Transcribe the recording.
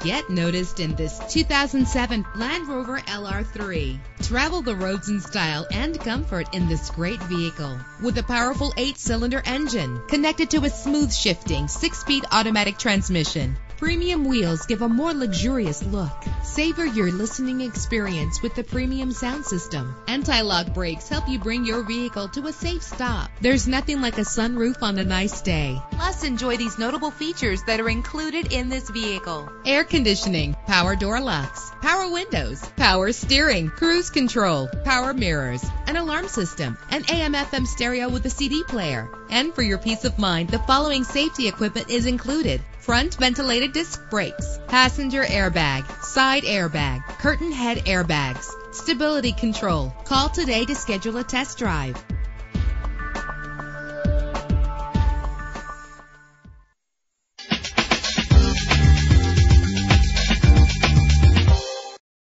Get noticed in this 2007 Land Rover LR3. Travel the roads in style and comfort in this great vehicle. With a powerful 8-cylinder engine connected to a smooth shifting 6-speed automatic transmission. Premium wheels give a more luxurious look. Savor your listening experience with the premium sound system. Anti-lock brakes help you bring your vehicle to a safe stop. There's nothing like a sunroof on a nice day. Plus, enjoy these notable features that are included in this vehicle: air conditioning, power door locks, power windows, power steering, cruise control, power mirrors, an alarm system, an AM/FM stereo with a CD player. And for your peace of mind, the following safety equipment is included: front ventilated disc brakes, passenger airbag, side airbag, curtain head airbags, stability control. Call today to schedule a test drive.